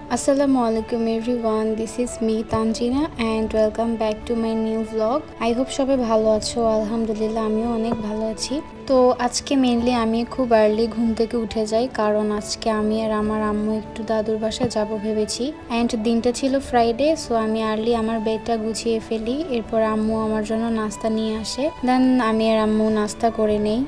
Assalamualaikum everyone, this is me Tanjina and welcome back to my new vlog. I hope সবাই ভালো আছো। আলহামদুলিল্লাহ আমিও অনেক ভালো আছি। তো আজকে মেইনলি আমি খুব আর্লি ঘুম থেকে উঠে যাই, কারণ আজকে আমি আর আমার আম্মু একটু দাদুর বাসায় যাব ভেবেছি। অ্যান্ড দিনটা ছিল ফ্রাইডে, সো আমি আর্লি আমার বেডটা গুছিয়ে ফেলি। এরপর আম্মু আমার জন্য নাস্তা নিয়ে আসে, দেন আমি আর আম্মু নাস্তা করে নেই।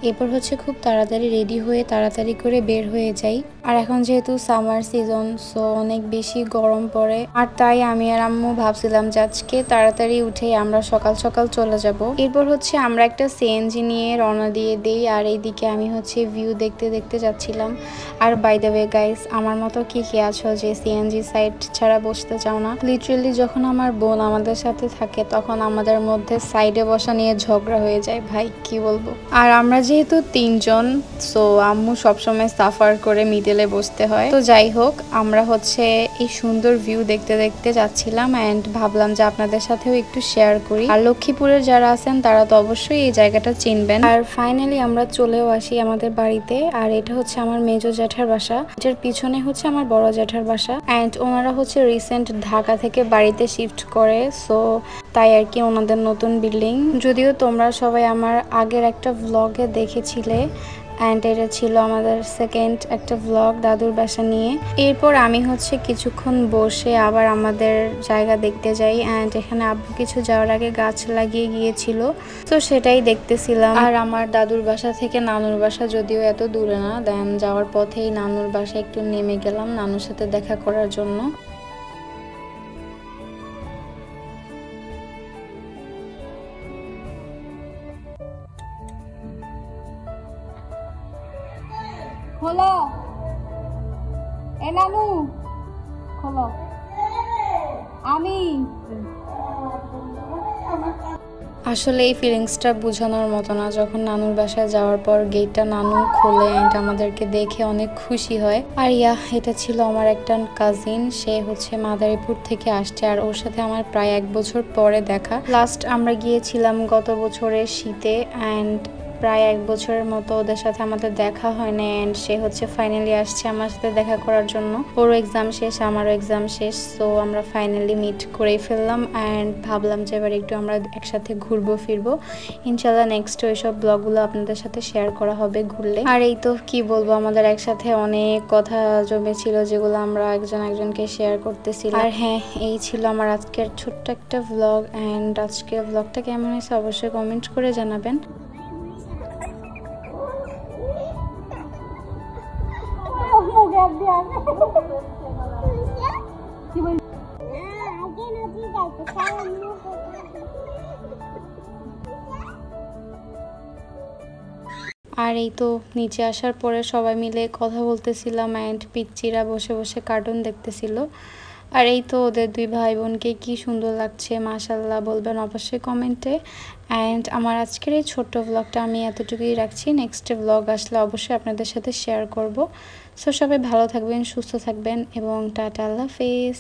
এরপর হচ্ছে খুব তাড়াতাড়ি রেডি হয়ে তাড়াতাড়ি করে বের হয়ে যাই। আর এখন যেহেতু সামার সিজন, সো অনেক বেশি গরম পড়ে, আর তাই আমি আর আম্মু ভাবছিলাম যে আজকে তাড়াতাড়ি উঠে আমরা সকাল সকাল চলে যাব। এরপর হচ্ছে আমরা একটা সিএনজি নিয়ে রওনা দিয়ে দেই, আর এইদিকে আমি হচ্ছে ভিউ দেখতে দেখতে যাচ্ছিলাম। আর বাই দ্য ওয়ে গাইস, আমার মতো কি আছো যে সিএনজি সাইড ছাড়া বসতে চাও না? লিটারেলি যখন আমার বোন আমাদের সাথে থাকে তখন আমাদের মধ্যে সাইডে বসা নিয়ে ঝগড়া হয়ে যায়, ভাই কি বলবো। আর আমরা যেহেতু তিনজন, সো আম্মু সবসময় সাফার করে মিডলে বসতে হয়। তো যাই হোক, আমরা হচ্ছে এই সুন্দর ভিউ দেখতে দেখতে যাচ্ছিলাম অ্যান্ড ভাবলাম যে আপনাদের সাথেও একটু শেয়ার করি। আর লক্ষ্মীপুরের যারা আছেন তারা তো অবশ্যই এই জায়গাটা চিনবেন। আর ফাইনালি আমরা চলেও আসি আমাদের বাড়িতে। আর এটা হচ্ছে আমার মেজো জ্যাঠার বাসা, এটার পিছনে হচ্ছে আমার বড় জ্যাঠার বাসা। অ্যান্ড ওনারা হচ্ছে রিসেন্ট ঢাকা থেকে বাড়িতে শিফট করে, সো তাই আর কি ওনাদের নতুন বিল্ডিং। যদিও তোমরা সবাই আমার আগের একটা ভ্লগে দেখেছিলে, অ্যান্ড এটা ছিল আমাদের সেকেন্ড একটা ভ্লগ দাদুর বাসা নিয়ে। এরপর আমি হচ্ছে কিছুক্ষণ বসে আবার আমাদের জায়গা দেখতে যাই। অ্যান্ড এখানে আব্বু কিছু যাওয়ার আগে গাছ লাগিয়ে গিয়েছিল, তো সেটাই দেখতেছিলাম। আর আমার দাদুর বাসা থেকে নানুর বাসা যদিও এত দূরে না, দেন যাওয়ার পথেই নানুর বাসায় একটু নেমে গেলাম নানুর সাথে দেখা করার জন্য। খোলো, এ নানু খোলো। আমি আসলে এই ফিলিংসটা বোঝানোর মতো না। যখন নানুর বাসায় যাওয়ার পর গেটটা নানু খোলে অ্যান্ড আমাদেরকে দেখে অনেক খুশি হয়। আর এটা ছিল আমার একটা কাজিন, সে হচ্ছে মাদারীপুর থেকে আসছে, আর ওর সাথে আমার প্রায় 1 বছর পরে দেখা। লাস্ট আমরা গিয়েছিলাম গত বছরের শীতে, অ্যান্ড প্রায় 1 বছরের মতো ওদের সাথে আমাদের দেখা হয় না। অ্যান্ড সে হচ্ছে ফাইনালি আসছে আমার সাথে দেখা করার জন্য। ওরও এক্সাম শেষ, আমারও এক্সাম শেষ, সো আমরা ফাইনালি মিট করেই ফেললাম। অ্যান্ড ভাবলাম যে এবার একটু আমরা একসাথে ঘুরবো ফিরবো। ইনশাল্লাহ নেক্সট ওইসব ব্লগগুলো আপনাদের সাথে শেয়ার করা হবে ঘুরলে। আর এই তো কি বলবো, আমাদের একসাথে অনেক কথা জমেছিল যেগুলো আমরা একজনকে শেয়ার করতেছিলাম। আর হ্যাঁ, এই ছিল আমার আজকের ছোট্ট একটা ভ্লগ। অ্যান্ড আজকের ভ্লগটা কেমন হয়েছে অবশ্যই কমেন্ট করে জানাবেন। আর এই তো নিচে আসার পরে সবাই মিলে কথা বলতেছিলাম অ্যান্ড পিচ্চিরা বসে বসে কার্টুন দেখতেছিল। আর এই তো ওদের 2 ভাই বোনকে কি সুন্দর লাগছে, মাশাল্লাহ বলবেন অবশ্যই কমেন্টে। অ্যান্ড আমার আজকের এই ছোট্ট ব্লগটা আমি এতটুকুই রাখছি। নেক্সট ব্লগ আসলে অবশ্যই আপনাদের সাথে শেয়ার করব। সো সবাই ভালো থাকবেন, সুস্থ থাকবেন এবং টাটা, আল্লাহ হাফেজ।